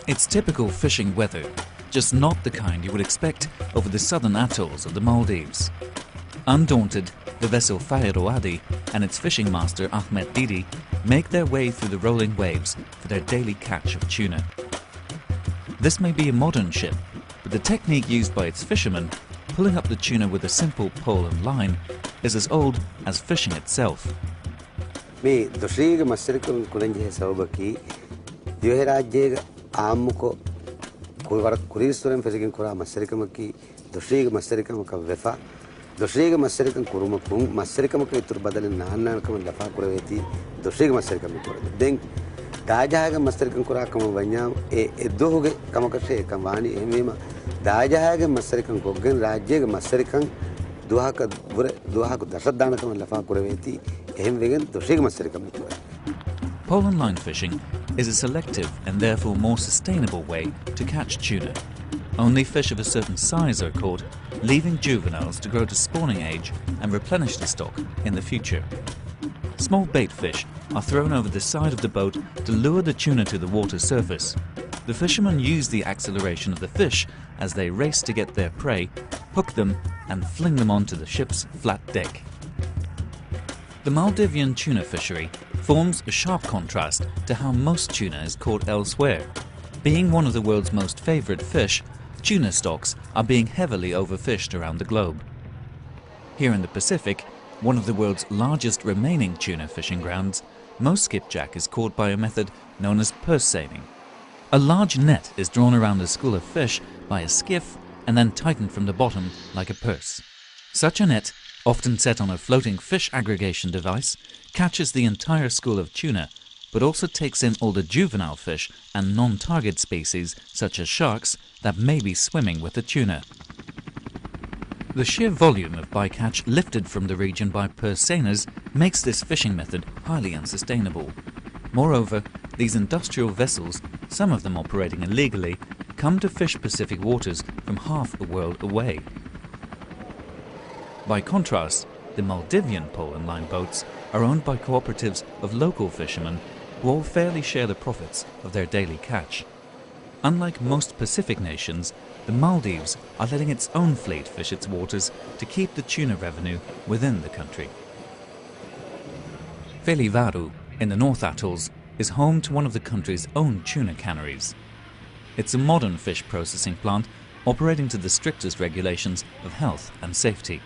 It's typical fishing weather, just not the kind you would expect over the southern atolls of the Maldives. Undaunted, the vessel Fairoadi and its fishing master Ahmed Didi make their way through the rolling waves for their daily catch of tuna. This may be a modern ship, but the technique used by its fishermen, pulling up the tuna with a simple pole and line, is as old as fishing itself. මේ දොශ්‍රීග මස්සරිකම් කුලංජේ සවබකි දිවේ රාජ්‍යයේ ආම්මුකෝ කුරීස්වරෙන් ෆෙසිකින් කුරා මස්සරිකමකි දොශ්‍රීග මස්සරිකමක වෙෆා දොශ්‍රීග මස්සරිකම් කුරුමකුම් මස්සරිකමක ඉතුරු බදලෙන් නාන්නාකම ලෆා කුරවේති දොශ්‍රීග මස්සරිකම කුර දෙන් දාජහාග මස්සරිකම් කුරාකම වඤ්ඤා ඒ දොහුගේ කමකෂේ කම්වානි එමෙම දාජහාග මස්සරිකම් කොග්ගෙන් රාජ්‍යයේ මස්සරිකම් දුවහක දසදානකම ලෆා කුරවේති. Pole and line fishing is a selective and therefore more sustainable way to catch tuna. Only fish of a certain size are caught, leaving juveniles to grow to spawning age and replenish the stock in the future. Small bait fish are thrown over the side of the boat to lure the tuna to the water surface. The fishermen use the acceleration of the fish as they race to get their prey, hook them and fling them onto the ship's flat deck. The Maldivian tuna fishery forms a sharp contrast to how most tuna is caught elsewhere. Being one of the world's most favourite fish, tuna stocks are being heavily overfished around the globe. Here in the Pacific, one of the world's largest remaining tuna fishing grounds, most skipjack is caught by a method known as purse seining. A large net is drawn around a school of fish by a skiff and then tightened from the bottom like a purse. Such a net, often set on a floating fish aggregation device, catches the entire school of tuna, but also takes in all the juvenile fish and non-target species, such as sharks, that may be swimming with the tuna. The sheer volume of bycatch lifted from the region by purse seiners makes this fishing method highly unsustainable. Moreover, these industrial vessels, some of them operating illegally, come to fish Pacific waters from half a world away. By contrast, the Maldivian pole and line boats are owned by cooperatives of local fishermen who all fairly share the profits of their daily catch. Unlike most Pacific nations, the Maldives are letting its own fleet fish its waters to keep the tuna revenue within the country. Velivaru, in the North Atolls, is home to one of the country's own tuna canneries. It's a modern fish processing plant operating to the strictest regulations of health and safety.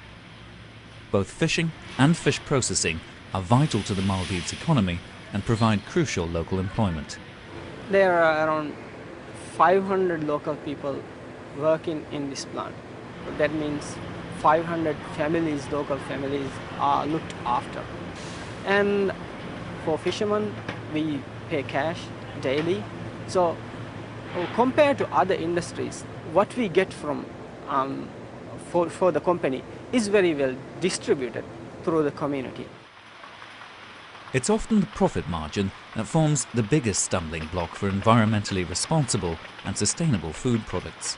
Both fishing and fish processing are vital to the Maldives economy and provide crucial local employment. There are around 500 local people working in this plant. That means 500 families, local families, are looked after. And for fishermen, we pay cash daily. So compared to other industries, what we get from for the company is very well distributed through the community. It's often the profit margin that forms the biggest stumbling block for environmentally responsible and sustainable food products.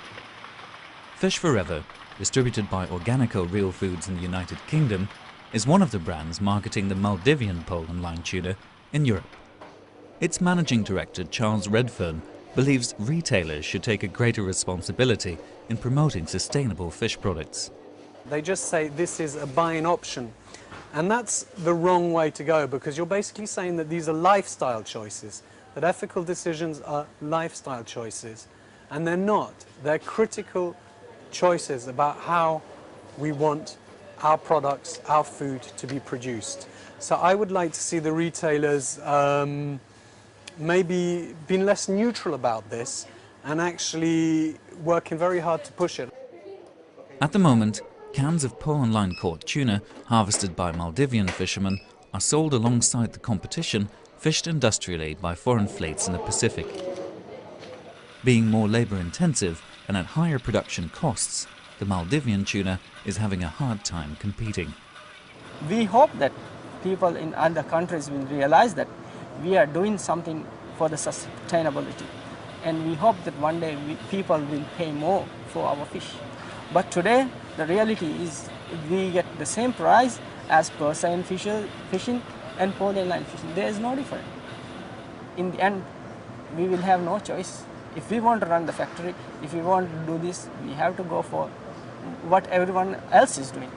Fish Forever, distributed by Organico Real Foods in the United Kingdom, is one of the brands marketing the Maldivian pole and line tuna in Europe. Its managing director, Charles Redfern, believes retailers should take a greater responsibility in promoting sustainable fish products. They just say this is a buying option, and that's the wrong way to go, because you're basically saying that these are lifestyle choices, that ethical decisions are lifestyle choices, and they're not. They're critical choices about how we want our products, our food to be produced. So I would like to see the retailers maybe being less neutral about this and actually working very hard to push it. At the moment, cans of pole and line caught tuna harvested by Maldivian fishermen are sold alongside the competition fished industrially by foreign fleets in the Pacific. Being more labour-intensive and at higher production costs, the Maldivian tuna is having a hard time competing. We hope that people in other countries will realize that we are doing something for the sustainability, and we hope that one day people will pay more for our fish. But today, the reality is we get the same price as purse seine fishing and pole and line fishing. There is no difference. In the end, we will have no choice. If we want to run the factory, if we want to do this, we have to go for what everyone else is doing.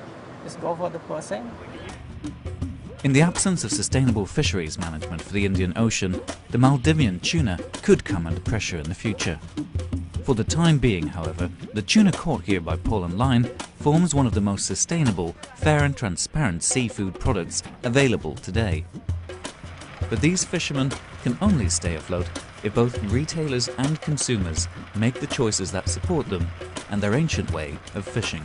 Just go for the percent. In the absence of sustainable fisheries management for the Indian Ocean, the Maldivian tuna could come under pressure in the future. For the time being, however, the tuna caught here by pole and line forms one of the most sustainable, fair and transparent seafood products available today. But these fishermen can only stay afloat if both retailers and consumers make the choices that support them and their ancient way of fishing.